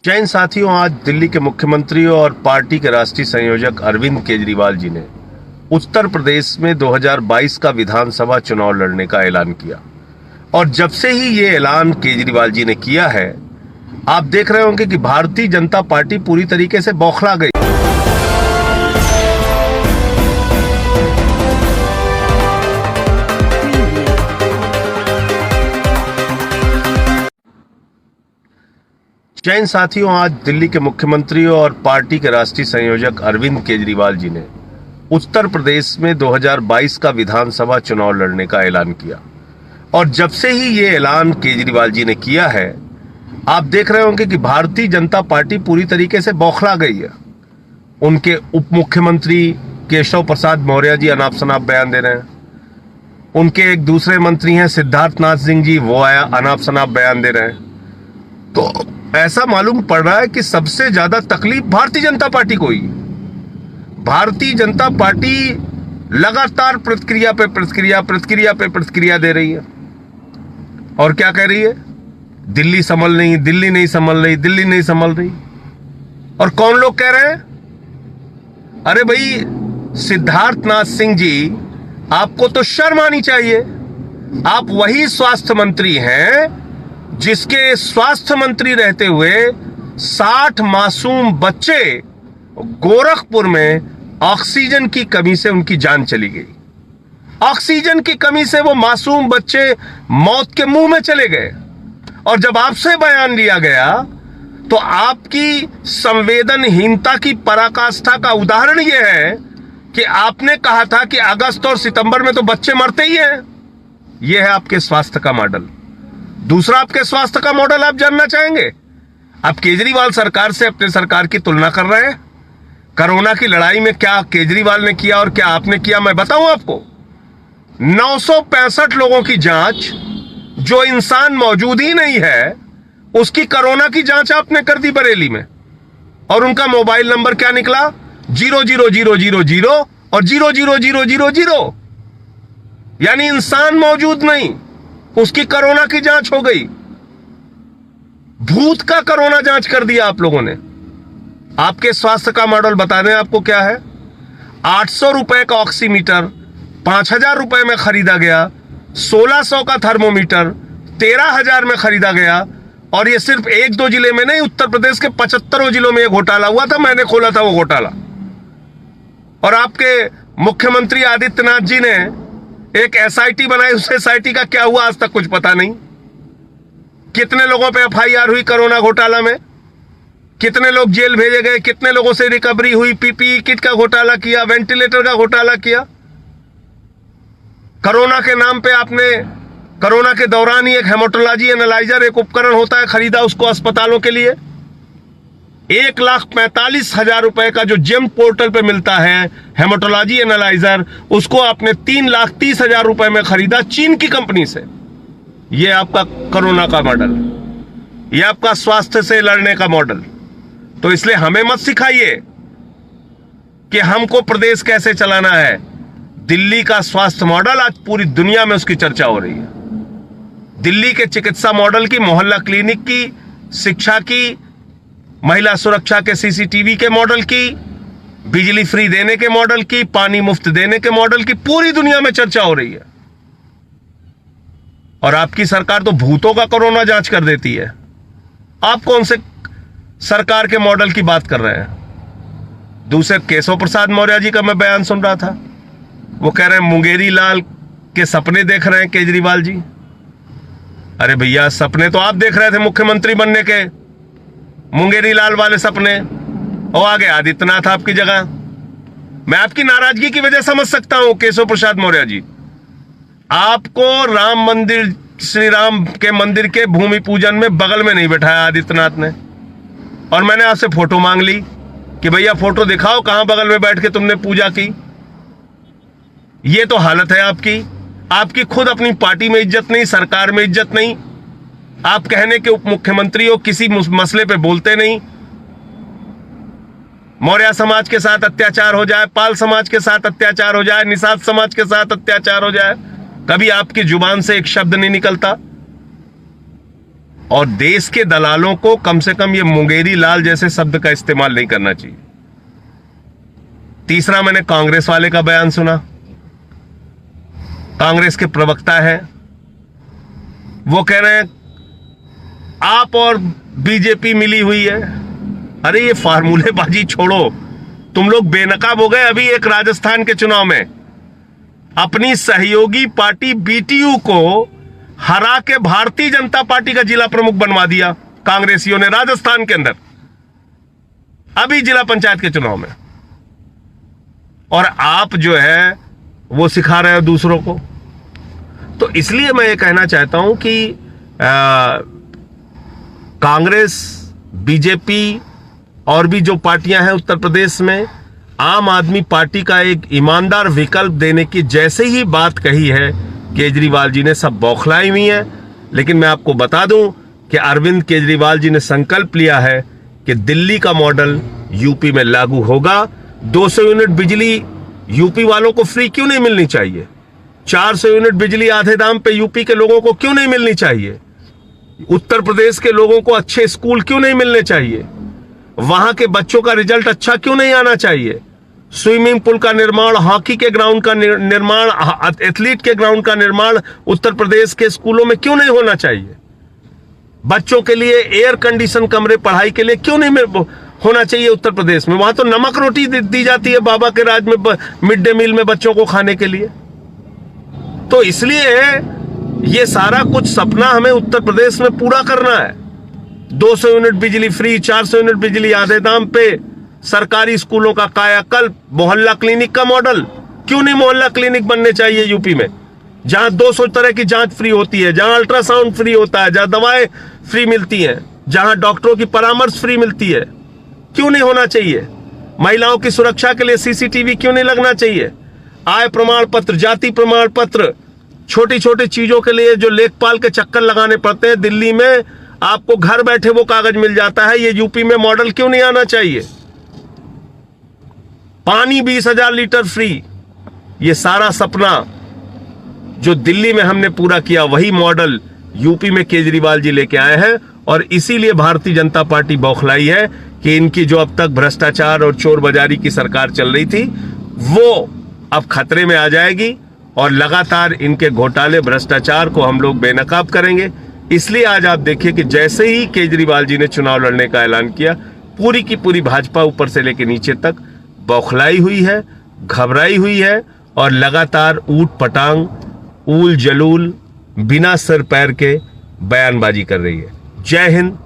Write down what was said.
जय हिंद साथियों, आज दिल्ली के मुख्यमंत्री और पार्टी के राष्ट्रीय संयोजक अरविंद केजरीवाल जी ने उत्तर प्रदेश में 2022 का विधानसभा चुनाव लड़ने का ऐलान किया। और जब से ही ये ऐलान केजरीवाल जी ने किया है, आप देख रहे होंगे कि भारतीय जनता पार्टी पूरी तरीके से बौखला गई। जय हिंद साथियों, आज दिल्ली के मुख्यमंत्री और पार्टी के राष्ट्रीय संयोजक अरविंद केजरीवाल जी ने उत्तर प्रदेश में 2022 का विधानसभा चुनाव लड़ने का ऐलान किया। और जब से ही ये ऐलान केजरीवाल जी ने किया है, आप देख रहे होंगे कि भारतीय जनता पार्टी पूरी तरीके से बौखला गई है। उनके उप मुख्यमंत्री केशव प्रसाद मौर्य जी अनाप शनाप बयान दे रहे हैं। उनके एक दूसरे मंत्री हैं सिद्धार्थनाथ सिंह जी, वो आया अनाप शनाप बयान दे रहे हैं। तो ऐसा मालूम पड़ रहा है कि सबसे ज्यादा तकलीफ भारतीय जनता पार्टी को ही। भारतीय जनता पार्टी लगातार प्रतिक्रिया पे प्रतिक्रिया दे रही है। और क्या कह रही है? दिल्ली संभल नहीं, दिल्ली नहीं संभल रही, दिल्ली नहीं संभल रही। और कौन लोग कह रहे हैं? अरे भाई सिद्धार्थनाथ सिंह जी, आपको तो शर्म आनी चाहिए। आप वही स्वास्थ्य मंत्री हैं जिसके स्वास्थ्य मंत्री रहते हुए 60 मासूम बच्चे गोरखपुर में ऑक्सीजन की कमी से उनकी जान चली गई। ऑक्सीजन की कमी से वो मासूम बच्चे मौत के मुंह में चले गए। और जब आपसे बयान लिया गया तो आपकी संवेदनहीनता की पराकाष्ठा का उदाहरण यह है कि आपने कहा था कि अगस्त और सितंबर में तो बच्चे मरते ही हैं। यह है आपके स्वास्थ्य का मॉडल। दूसरा आपके स्वास्थ्य का मॉडल आप जानना चाहेंगे? आप केजरीवाल सरकार से अपने सरकार की तुलना कर रहे हैं। कोरोना की लड़ाई में क्या केजरीवाल ने किया और क्या आपने किया, मैं बताऊं आपको। 965 लोगों की जांच, जो इंसान मौजूद ही नहीं है, उसकी कोरोना की जांच आपने कर दी बरेली में। और उनका मोबाइल नंबर क्या निकला? 00000 और 00000। यानी इंसान मौजूद नहीं, उसकी कोरोना की जांच हो गई। भूत का कोरोना जांच कर दिया आप लोगों ने। आपके स्वास्थ्य का मॉडल बता दें आपको क्या है। 800 रुपए का ऑक्सीमीटर 5000 रुपए में खरीदा गया। 1600 का थर्मोमीटर 13000 में खरीदा गया। और ये सिर्फ 1-2 जिले में नहीं, उत्तर प्रदेश के 75 जिलों में यह घोटाला हुआ था। मैंने खोला था वो घोटाला। और आपके मुख्यमंत्री आदित्यनाथ जी ने एक एसआईटी बनाई, उस एसआईटी का क्या हुआ आज तक कुछ पता नहीं। कितने लोगों पे एफआईआर हुई कोरोना घोटाला में? कितने लोग जेल भेजे गए? कितने लोगों से रिकवरी हुई? पीपीई किट का घोटाला किया, वेंटिलेटर का घोटाला किया। कोरोना के नाम पे आपने कोरोना के दौरान ही एक हेमाटोलॉजी एनालाइजर, एक उपकरण होता है, खरीदा उसको अस्पतालों के लिए। 1,45,000 रुपए का जो जेम पोर्टल पे मिलता है हेमाटोलॉजी एनालाइजर, उसको आपने 3,30,000 रुपए में खरीदा चीन की कंपनी से। यह आपका कोरोना का मॉडल, यह आपका स्वास्थ्य से लड़ने का मॉडल। तो इसलिए हमें मत सिखाइए कि हमको प्रदेश कैसे चलाना है। दिल्ली का स्वास्थ्य मॉडल आज पूरी दुनिया में उसकी चर्चा हो रही है। दिल्ली के चिकित्सा मॉडल की, मोहल्ला क्लिनिक की, शिक्षा की, महिला सुरक्षा के सीसीटीवी के मॉडल की, बिजली फ्री देने के मॉडल की, पानी मुफ्त देने के मॉडल की पूरी दुनिया में चर्चा हो रही है। और आपकी सरकार तो भूतों का कोरोना जांच कर देती है। आप कौन से सरकार के मॉडल की बात कर रहे हैं? दूसरे केशव प्रसाद मौर्य जी का मैं बयान सुन रहा था, वो कह रहे हैं मुंगेरी लाल के सपने देख रहे हैं केजरीवाल जी। अरे भैया, सपने तो आप देख रहे थे मुख्यमंत्री बनने के, मुंगेरी लाल वाले सपने। और आगे आदित्यनाथ आपकी जगह। मैं आपकी नाराजगी की वजह समझ सकता हूं केशव प्रसाद मौर्य जी। आपको राम मंदिर, श्री राम के मंदिर के भूमि पूजन में बगल में नहीं बैठाया आदित्यनाथ ने। और मैंने आपसे फोटो मांग ली कि भैया फोटो दिखाओ, कहां बगल में बैठ के तुमने पूजा की। ये तो हालत है आपकी। आपकी खुद अपनी पार्टी में इज्जत नहीं, सरकार में इज्जत नहीं। आप कहने के उप मुख्यमंत्री हो, किसी मसले पे बोलते नहीं। मौर्य समाज के साथ अत्याचार हो जाए, पाल समाज के साथ अत्याचार हो जाए, निषाद समाज के साथ अत्याचार हो जाए, कभी आपकी जुबान से एक शब्द नहीं निकलता। और देश के दलालों को कम से कम ये मुंगेरी लाल जैसे शब्द का इस्तेमाल नहीं करना चाहिए। तीसरा, मैंने कांग्रेस वाले का बयान सुना। कांग्रेस के प्रवक्ता है, वो कह रहे हैं आप और बीजेपी मिली हुई है। अरे ये फार्मूलेबाजी छोड़ो, तुम लोग बेनकाब हो गए। अभी एक राजस्थान के चुनाव में अपनी सहयोगी पार्टी बीटीयू को हरा के भारतीय जनता पार्टी का जिला प्रमुख बनवा दिया कांग्रेसियों ने राजस्थान के अंदर, अभी जिला पंचायत के चुनाव में। और आप जो है वो सिखा रहे हो दूसरों को। तो इसलिए मैं ये कहना चाहता हूं कि कांग्रेस, बीजेपी और भी जो पार्टियां हैं उत्तर प्रदेश में, आम आदमी पार्टी का एक ईमानदार विकल्प देने की जैसे ही बात कही है केजरीवाल जी ने, सब बौखलाई हुई है। लेकिन मैं आपको बता दूं कि अरविंद केजरीवाल जी ने संकल्प लिया है कि दिल्ली का मॉडल यूपी में लागू होगा। 200 यूनिट बिजली यूपी वालों को फ्री क्यों नहीं मिलनी चाहिए? 400 यूनिट बिजली आधे दाम पे यूपी के लोगों को क्यों नहीं मिलनी चाहिए? उत्तर प्रदेश के लोगों को अच्छे स्कूल क्यों नहीं मिलने चाहिए? वहां के बच्चों का रिजल्ट अच्छा क्यों नहीं आना चाहिए? स्विमिंग पूल का निर्माण, हॉकी के ग्राउंड का निर्माण, एथलीट के ग्राउंड का निर्माण उत्तर प्रदेश के स्कूलों में क्यों नहीं होना चाहिए? बच्चों के लिए एयर कंडीशन कमरे पढ़ाई के लिए क्यों नहीं होना चाहिए उत्तर प्रदेश में? वहां तो नमक रोटी दी जाती है बाबा के राज में मिड डे मील में बच्चों को खाने के लिए। तो इसलिए ये सारा कुछ सपना हमें उत्तर प्रदेश में पूरा करना है। 200 यूनिट बिजली फ्री, 400 यूनिट बिजली आधे दाम पे, सरकारी स्कूलों का कायाकल्प, मोहल्ला क्लिनिक का मॉडल। क्यों नहीं मोहल्ला क्लिनिक बनने चाहिए यूपी में, जहां 200 तरह की जांच फ्री होती है, जहां अल्ट्रासाउंड फ्री होता है, जहां दवाएं फ्री मिलती हैं, जहां डॉक्टरों की परामर्श फ्री मिलती है? क्यों नहीं होना चाहिए? महिलाओं की सुरक्षा के लिए सीसीटीवी क्यों नहीं लगना चाहिए? आय प्रमाण पत्र, जाति प्रमाण पत्र, छोटी छोटी चीजों के लिए जो लेखपाल के चक्कर लगाने पड़ते हैं, दिल्ली में आपको घर बैठे वो कागज मिल जाता है। ये यूपी में मॉडल क्यों नहीं आना चाहिए? पानी 20,000 लीटर फ्री, ये सारा सपना जो दिल्ली में हमने पूरा किया, वही मॉडल यूपी में केजरीवाल जी लेके आए हैं। और इसीलिए भारतीय जनता पार्टी बौखलाई है कि इनकी जो अब तक भ्रष्टाचार और चोर बाजारी की सरकार चल रही थी, वो अब खतरे में आ जाएगी और लगातार इनके घोटाले, भ्रष्टाचार को हम लोग बेनकाब करेंगे। इसलिए आज आप देखिए कि जैसे ही केजरीवाल जी ने चुनाव लड़ने का ऐलान किया, पूरी की पूरी भाजपा ऊपर से लेकर नीचे तक बौखलाई हुई है, घबराई हुई है और लगातार ऊट पटांग, ऊल जलूल, बिना सर पैर के बयानबाजी कर रही है। जय हिंद,